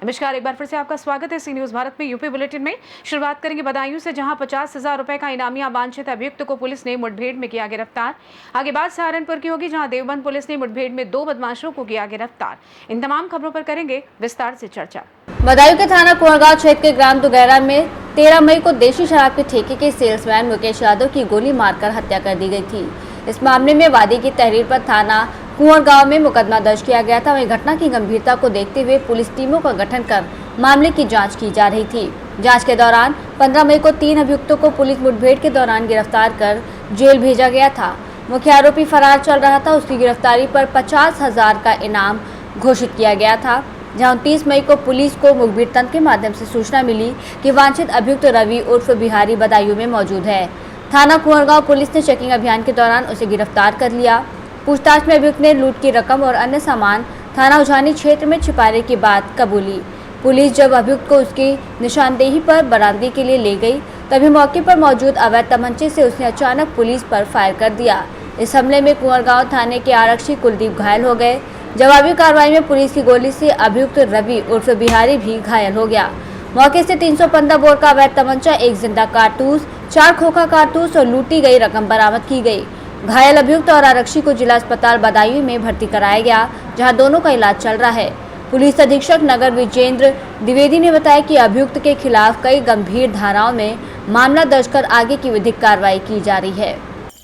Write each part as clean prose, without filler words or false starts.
नमस्कार, एक बार फिर से आपका स्वागत है सी न्यूज भारत में। यूपी बुलेटिन में शुरुआत करेंगे बदायूं से, जहां 50,000 रुपए का इनामिया वांछित अभियुक्त को पुलिस ने मुठभेड़ में किया गिरफ्तार। आगे बात सहारनपुर की होगी, जहां देवबंद पुलिस ने मुठभेड़ में 2 बदमाशों को किया गिरफ्तार। इन तमाम खबरों पर करेंगे विस्तार से चर्चा। बदायूं के थाना कुंवरगांव क्षेत्र के ग्राम दुगैरा में 13 मई को देशी शराब के ठेके के सेल्समैन मुकेश यादव की गोली मारकर हत्या कर दी गई थी। इस मामले में वादी की तहरीर पर थाना कुंवरगांव में मुकदमा दर्ज किया गया था। वहीं घटना की गंभीरता को देखते हुए पुलिस टीमों का गठन कर मामले की जांच की जा रही थी। जांच के दौरान 15 मई को 3 अभियुक्तों को पुलिस मुठभेड़ के दौरान गिरफ्तार कर जेल भेजा गया था। मुख्य आरोपी फरार चल रहा था। उसकी गिरफ्तारी पर 50,000 का इनाम घोषित किया गया था। जहां 29 मई को पुलिस को मुखबिर तंत्र के माध्यम से सूचना मिली कि वांछित अभियुक्त रवि उर्फ बिहारी बदायूं में मौजूद है। थाना कुंवरगांव पुलिस ने चेकिंग अभियान के दौरान उसे गिरफ्तार कर लिया। पूछताछ में अभियुक्त ने लूट की रकम और अन्य सामान थाना उजानी क्षेत्र में छिपाने की बात कबूली। पुलिस जब अभियुक्त को उसकी निशानदेही पर बरामदगी के लिए ले गई, तभी मौके पर मौजूद अवैध तमंचे से उसने अचानक पुलिस पर फायर कर दिया। इस हमले में कुंवरगांव थाने के आरक्षी कुलदीप घायल हो गए। जवाबी कार्रवाई में पुलिस की गोली से अभियुक्त रवि उर्फ बिहारी भी घायल हो गया। मौके से 315 बोर का अवैध तमंचा, 1 जिंदा कारतूस, 4 खोखा कारतूस और लूटी गई रकम बरामद की गई। घायल अभियुक्त और आरक्षी को जिला अस्पताल बदायूं में भर्ती कराया गया, जहां दोनों का इलाज चल रहा है। पुलिस अधीक्षक नगर विजेंद्र द्विवेदी ने बताया कि अभियुक्त के खिलाफ कई गंभीर धाराओं में मामला दर्ज कर आगे की विधिक कार्रवाई की जा रही है।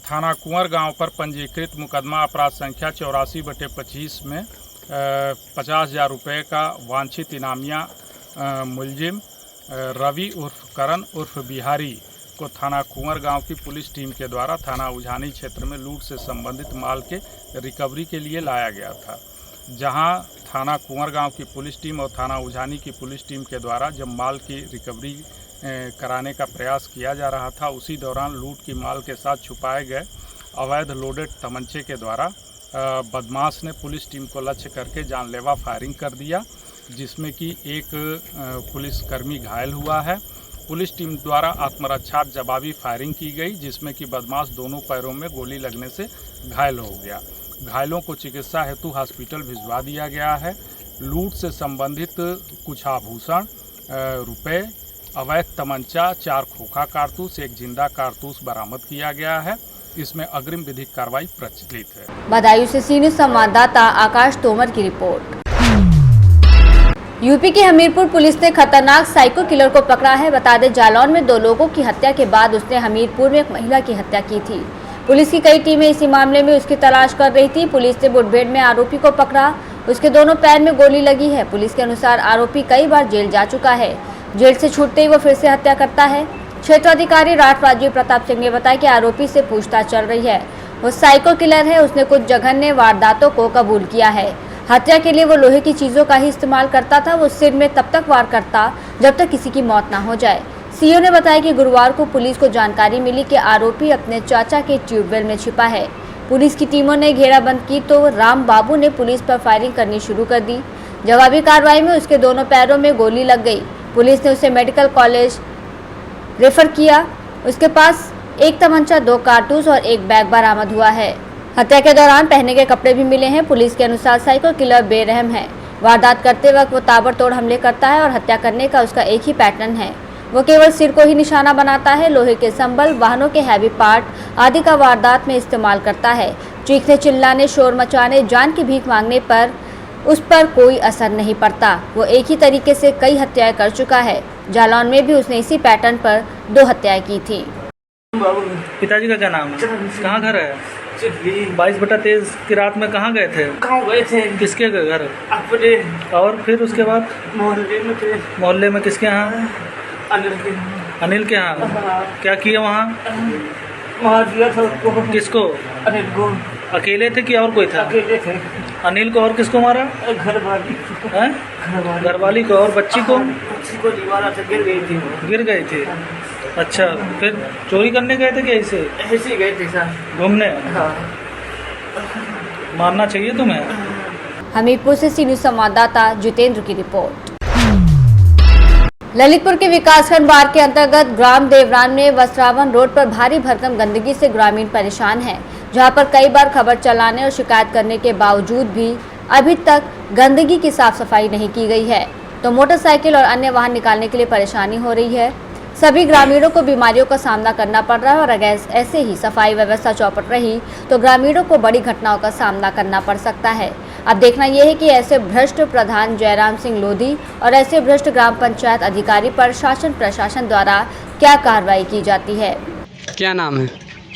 थाना कुंवरगांव पर पंजीकृत मुकदमा अपराध संख्या 84/25 में 50,000 रुपये का वांछित इनामिया मुलजिम रवि उर्फ करण उर्फ बिहारी को थाना कुंवरगांव की पुलिस टीम के द्वारा थाना उजानी क्षेत्र में लूट से संबंधित माल के रिकवरी के लिए लाया गया था। जहां थाना कुंवरगांव की पुलिस टीम और थाना उजानी की पुलिस टीम के द्वारा जब माल की रिकवरी कराने का प्रयास किया जा रहा था, उसी दौरान लूट की माल के साथ छुपाए गए अवैध लोडेड तमंचे के द्वारा बदमाश ने पुलिस टीम को लक्ष्य करके जानलेवा फायरिंग कर दिया, जिसमें कि एक पुलिसकर्मी घायल हुआ है। पुलिस टीम द्वारा आत्मरक्षा जवाबी फायरिंग की गई, जिसमें कि बदमाश दोनों पैरों में गोली लगने से घायल हो गया। घायलों को चिकित्सा हेतु हॉस्पिटल भिजवा दिया गया है। लूट से संबंधित कुछ आभूषण, रुपए, अवैध तमंचा, 4 खोखा कारतूस, 1 जिंदा कारतूस बरामद किया गया है। इसमें अग्रिम विधिक कार्रवाई प्रचलित है। बदायूं से सी न्यूज संवाददाता आकाश तोमर की रिपोर्ट। यूपी के हमीरपुर पुलिस ने खतरनाक साइको किलर को पकड़ा है। बता दें, जालौन में 2 लोगों की हत्या के बाद उसने हमीरपुर में एक महिला की हत्या की थी। पुलिस की कई टीमें इसी मामले में उसकी तलाश कर रही थी। पुलिस ने मुठभेड़ में आरोपी को पकड़ा। उसके दोनों पैर में गोली लगी है। पुलिस के अनुसार आरोपी कई बार जेल जा चुका है। जेल से छूटते ही वो फिर से हत्या करता है। क्षेत्राधिकारी राजवीर प्रताप सिंह ने बताया कि आरोपी से पूछताछ चल रही है। वो साइको किलर है। उसने कुछ जघन्य वारदातों को कबूल किया है। हत्या के लिए वो लोहे की चीजों का ही इस्तेमाल करता था। वो सिर में तब तक वार करता जब तक किसी की मौत ना हो जाए। सीओ ने बताया कि गुरुवार को पुलिस को जानकारी मिली कि आरोपी अपने चाचा के ट्यूबवेल में छिपा है। पुलिस की टीमों ने घेराबंद की तो राम बाबू ने पुलिस पर फायरिंग करनी शुरू कर दी। जवाबी कार्रवाई में उसके दोनों पैरों में गोली लग गई। पुलिस ने उसे मेडिकल कॉलेज रेफर किया। उसके पास 1 तमंचा, 2 कारतूस और 1 बैग बरामद हुआ है। हत्या के दौरान पहने के कपड़े भी मिले हैं। पुलिस के अनुसार साइको किलर बेरहम है। वारदात करते वक्त वो ताबड़तोड़ हमले करता है और हत्या करने का उसका एक ही पैटर्न है। वो केवल सिर को ही निशाना बनाता है। लोहे के संबल, वाहनों के हैवी पार्ट आदि का वारदात में इस्तेमाल करता है। चीखने, चिल्लाने, शोर मचाने, जान की भीख मांगने पर उस पर कोई असर नहीं पड़ता। वो एक ही तरीके से कई हत्याएं कर चुका है। जालौन में भी उसने इसी पैटर्न पर 2 हत्याएं की थी। पिताजी का क्या नाम है? कहाँ घर है? 22/23 की रात में कहाँ गए थे? गए थे? किसके घर? अपने। और फिर उसके बाद मोहल्ले में थे। मोहल्ले में किसके यहाँ? अनिल के यहाँ। क्या किया वहाँ? मार दिया था उसको। किसको? अनिल को। अकेले थे कि और कोई था? अकेले थे। अनिल को। और किसको मारा? घर वाली। घर वाली को। और बच्ची को? बच्ची को दीवार से गिर गई थी। गिर गई थी। अच्छा, फिर चोरी करने गए थे कि ऐसे? ऐसे गए थे सर, घूमने। हाँ। मारना चाहिए तुम्हें। हमीरपुर से सी न्यूज संवाददाता जितेंद्र की रिपोर्ट। ललितपुर के विकासखंड बार के अंतर्गत ग्राम देवरान में वस्त्रावन रोड पर भारी भरकम गंदगी से ग्रामीण परेशान हैं, जहां पर कई बार खबर चलाने और शिकायत करने के बावजूद भी अभी तक गंदगी की साफ सफाई नहीं की गई है, तो मोटरसाइकिल और अन्य वाहन निकालने के लिए परेशानी हो रही है। सभी ग्रामीणों को बीमारियों का सामना करना पड़ रहा है और अगर ऐसे ही सफाई व्यवस्था चौपट रही तो ग्रामीणों को बड़ी घटनाओं का सामना करना पड़ सकता है। अब देखना यह है कि ऐसे भ्रष्ट प्रधान जयराम सिंह लोधी और ऐसे भ्रष्ट ग्राम पंचायत अधिकारी पर शासन प्रशासन द्वारा क्या कार्रवाई की जाती है। क्या नाम है?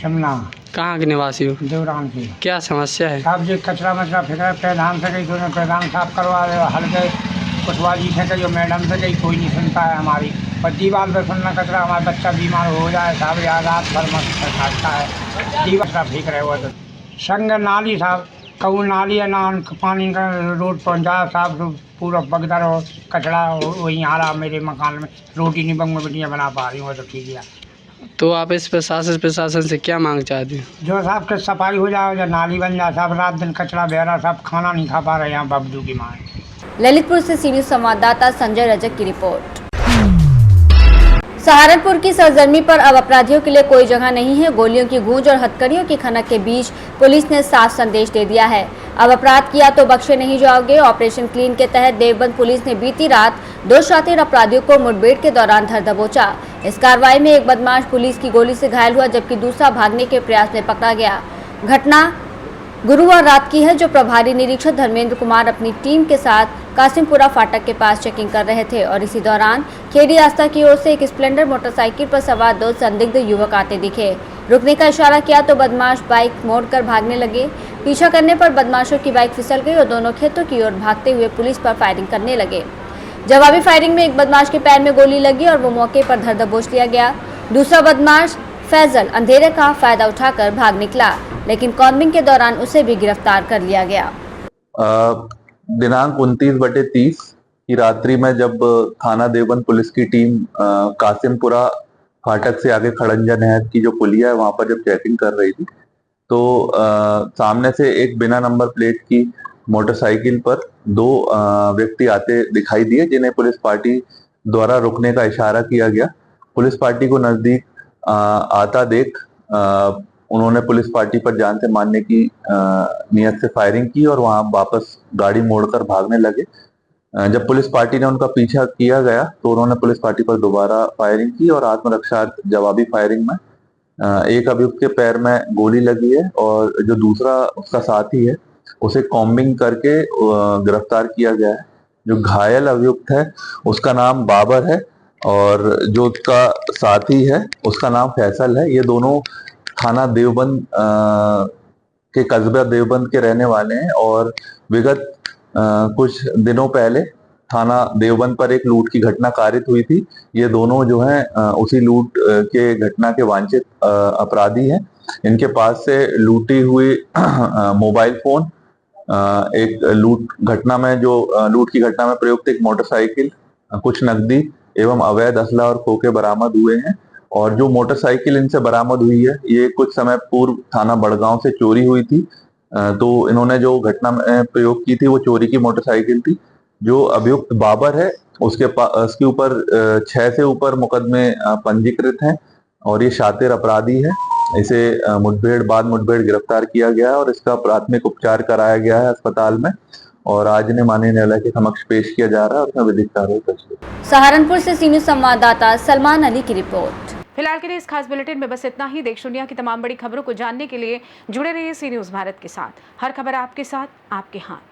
शमना कहाँ के निवासी हो? देवराम की। क्या समस्या है? साहब जी कचरा मचरा फेंक रहे, प्रधान से गई तो उन्हें प्रधान साफ करवा रहे, हल्के कुटवाजी फेंके जो मैडम से गई, कोई नहीं सुनता है हमारी। पर दीवार पर सुनना कचरा, हमारा बच्चा बीमार हो जाए साहब, या रात भर मत खाता है, दीवार फेंक रहे हो तो संग नाली साहब, कहूँ नाली है ना पानी का रोड पहुँचा साहब, तो पूरा बगदर हो कचरा वहीं आ रहा मेरे मकान में, रोटी नहीं बंग में बेटियाँ बना पा रही हूँ तो ठीक है। तो आप इस प्रशासन से क्या मांग चाहते हैं? जो साहब के सफाई हो जाए, जो नाली बन जाए साहब, रात दिन कचरा बह रहा साहब, खाना नहीं खा पा रहे यहाँ बबदू की माँ। ललितपुर से सी न्यूज़ संवाददाता संजय रजक की रिपोर्ट। सहारनपुर की सरजमी पर अब अपराधियों के लिए कोई जगह नहीं है। गोलियों की गूंज और हथकड़ियों की खनक के बीच पुलिस ने साफ संदेश दे दिया है, अब अपराध किया तो बख्शे नहीं जाओगे। ऑपरेशन क्लीन के तहत देवबंद पुलिस ने बीती रात 2 शातिर अपराधियों को मुठभेड़ के दौरान धर दबोचा। इस कार्रवाई में एक बदमाश पुलिस की गोली से घायल हुआ, जबकि दूसरा भागने के प्रयास में पकड़ा गया। घटना गुरुवार रात की है, जो प्रभारी निरीक्षक धर्मेंद्र कुमार अपनी टीम के साथ कासिमपुरा फाटक के पास चेकिंग कर रहे थे और इसी दौरान खेड़ी रास्ता की ओर से एक स्प्लेंडर मोटरसाइकिल पर सवार 2 संदिग्ध युवक आते दिखे। रुकने का इशारा किया तो बदमाश बाइक मोड़कर भागने लगे। पीछा करने पर बदमाशों की बाइक फिसल गई और दोनों खेतों की ओर भागते हुए पुलिस पर फायरिंग करने लगे। जवाबी फायरिंग में एक बदमाश के पैर में गोली लगी और वो मौके पर धर दबोच लिया गया। दूसरा बदमाश फैजल अंधेरे का फायदा उठाकर भाग निकला, लेकिन कॉम्बिंग के दौरान उसे भी गिरफ्तार कर लिया गया। दिनांक 29/30 की रात्रि में जब थाना देवबंद पुलिस की टीम कासिमपुरा फाटक से आगे खड़ंजा नहर की जो पुलिया है वहां पर जब चेकिंग कर रही थी, तो सामने से एक बिना नंबर प्लेट की मोटरसाइकिल पर 2 व्यक्ति आते दिखाई दिए, जिन्हें पुलिस पार्टी द्वारा रुकने का इशारा किया गया। पुलिस पार्टी को नजदीक आता देख उन्होंने पुलिस पार्टी पर जान से मारने की नियत से फायरिंग की और वहां वापस गाड़ी मोड़कर भागने लगे। जब पुलिस पार्टी ने उनका पीछा किया गया तो उन्होंने पुलिस पार्टी पर दोबारा फायरिंग की और आत्मरक्षार्थ जवाबी फायरिंग में एक अभियुक्त के पैर में गोली लगी है और जो दूसरा उसका साथी है उसे कॉम्बिंग करके गिरफ्तार किया गया है। जो घायल अभियुक्त है उसका नाम बाबर है और जो उसका साथी है उसका नाम फैसल है। ये दोनों थाना देवबंद के कस्बा देवबंद के रहने वाले हैं और विगत कुछ दिनों पहले थाना देवबंद पर एक लूट की घटना कारित हुई थी। ये दोनों जो हैं उसी लूट के घटना के वांछित अपराधी हैं। इनके पास से लूटी हुई मोबाइल फोन, एक लूट की घटना में प्रयुक्त एक मोटरसाइकिल, कुछ नकदी एवं अवैध असला और खोखे बरामद हुए हैं। और जो मोटरसाइकिल इनसे बरामद हुई है ये कुछ समय पूर्व थाना बड़गांव से चोरी हुई थी, तो इन्होंने जो घटना में प्रयोग की थी वो चोरी की मोटरसाइकिल थी। जो अभियुक्त बाबर है उसके ऊपर 6 से ऊपर मुकदमे पंजीकृत हैं और ये शातिर अपराधी है। इसे मुठभेड़ गिरफ्तार किया गया और इसका प्राथमिक उपचार कराया गया है अस्पताल में और आज इन्हें माननीय न्यायालय के समक्ष पेश किया जा रहा है और उसमें विधिक कार्रवाई। सहारनपुर से सी न्यूज़ संवाददाता सलमान अली की रिपोर्ट। फिलहाल के लिए इस खास बुलेटिन में बस इतना ही। देश दुनिया की तमाम बड़ी खबरों को जानने के लिए जुड़े रहिए सी न्यूज़ भारत के साथ। हर खबर आपके साथ, आपके हाथ।